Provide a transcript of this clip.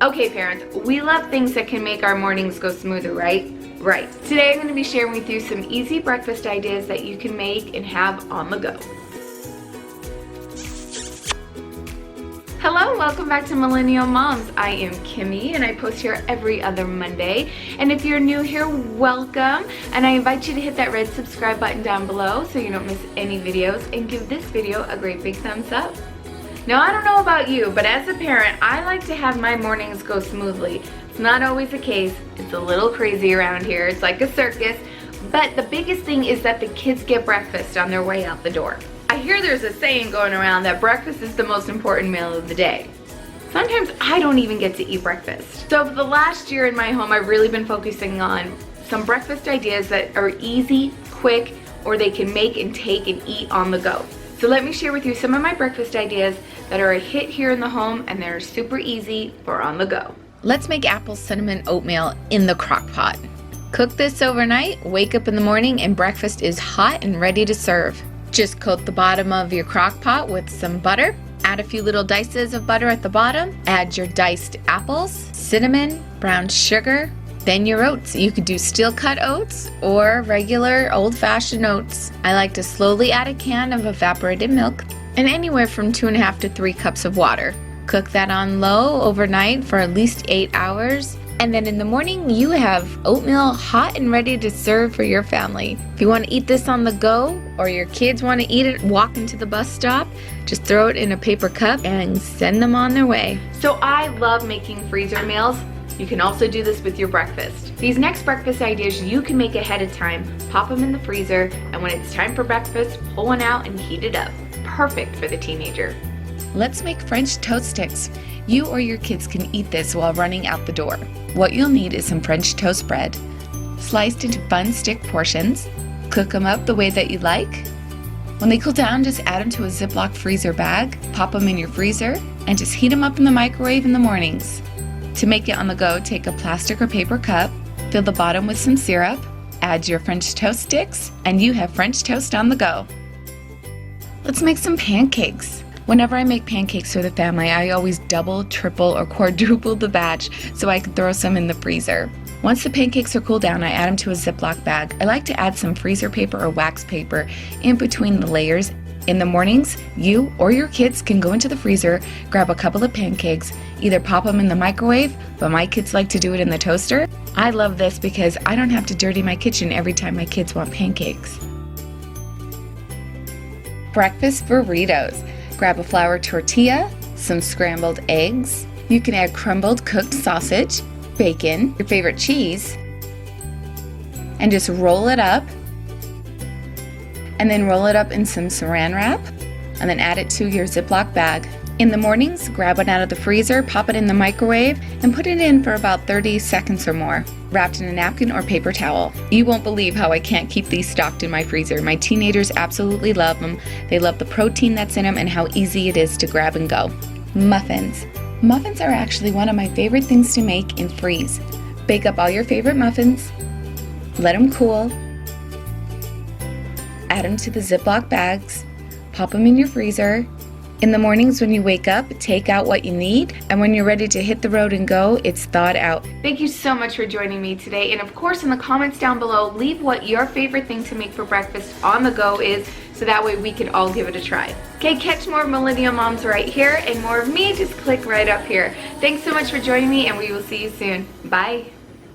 Okay parents, we love things that can make our mornings go smoother, right? Right. Today I'm going to be sharing with you some easy breakfast ideas that you can make and have on the go. Hello, welcome back to Millennial Moms. I am Kimmy and I post here every other Monday. And if you're new here, welcome. And I invite you to hit that red subscribe button down below so you don't miss any videos, and give this video a great big thumbs up. Now, I don't know about you, but as a parent, I like to have my mornings go smoothly. It's not always the case. It's a little crazy around here. It's like a circus. But the biggest thing is that the kids get breakfast on their way out the door. I hear there's a saying going around that breakfast is the most important meal of the day. Sometimes I don't even get to eat breakfast. So for the last year in my home, I've really been focusing on some breakfast ideas that are easy, quick, or they can make and take and eat on the go. So let me share with you some of my breakfast ideas that are a hit here in the home and they're super easy for on the go. Let's make apple cinnamon oatmeal in the crock pot. Cook this overnight, wake up in the morning, and breakfast is hot and ready to serve. Just coat the bottom of your crock pot with some butter. Add a few little dices of butter at the bottom. Add your diced apples, cinnamon, brown sugar, then your oats. You could do steel cut oats or regular old-fashioned oats. I like to slowly add a can of evaporated milk and anywhere from 2.5 to 3 cups of water. Cook that on low overnight for at least 8 hours. And then in the morning, you have oatmeal hot and ready to serve for your family. If you want to eat this on the go, or your kids want to eat it walking to the bus stop, just throw it in a paper cup and send them on their way. So I love making freezer meals. You can also do this with your breakfast. These next breakfast ideas you can make ahead of time, pop them in the freezer, and when it's time for breakfast, pull one out and heat it up. Perfect for the teenager. Let's make French toast sticks. You or your kids can eat this while running out the door. What you'll need is some French toast bread, sliced into fun stick portions. Cook them up the way that you like. When they cool down, just add them to a Ziploc freezer bag, pop them in your freezer, and just heat them up in the microwave in the mornings. To make it on the go, take a plastic or paper cup, fill the bottom with some syrup, add your French toast sticks, and you have French toast on the go. Let's make some pancakes. Whenever I make pancakes for the family, I always double, triple, or quadruple the batch so I can throw some in the freezer. Once the pancakes are cooled down, I add them to a Ziploc bag. I like to add some freezer paper or wax paper in between the layers. In the mornings, you or your kids can go into the freezer, grab a couple of pancakes, either pop them in the microwave, but my kids like to do it in the toaster. I love this because I don't have to dirty my kitchen every time my kids want pancakes. Breakfast burritos. Grab a flour tortilla, some scrambled eggs. You can add crumbled cooked sausage, bacon, your favorite cheese, and just roll it up. And then roll it up in some saran wrap, and then add it to your Ziploc bag. In the mornings, grab it out of the freezer, pop it in the microwave, and put it in for about 30 seconds or more, wrapped in a napkin or paper towel. You won't believe how I can't keep these stocked in my freezer. My teenagers absolutely love them. They love the protein that's in them and how easy it is to grab and go. Muffins. Muffins are actually one of my favorite things to make and freeze. Bake up all your favorite muffins, let them cool, add them to the Ziploc bags, pop them in your freezer. In the mornings when you wake up, take out what you need, and when you're ready to hit the road and go, it's thawed out. Thank you so much for joining me today, and of course in the comments down below, leave what your favorite thing to make for breakfast on the go is, so that way we can all give it a try. Okay, catch more of Millennial Moms right here, and more of me, just click right up here. Thanks so much for joining me, and we will see you soon. Bye.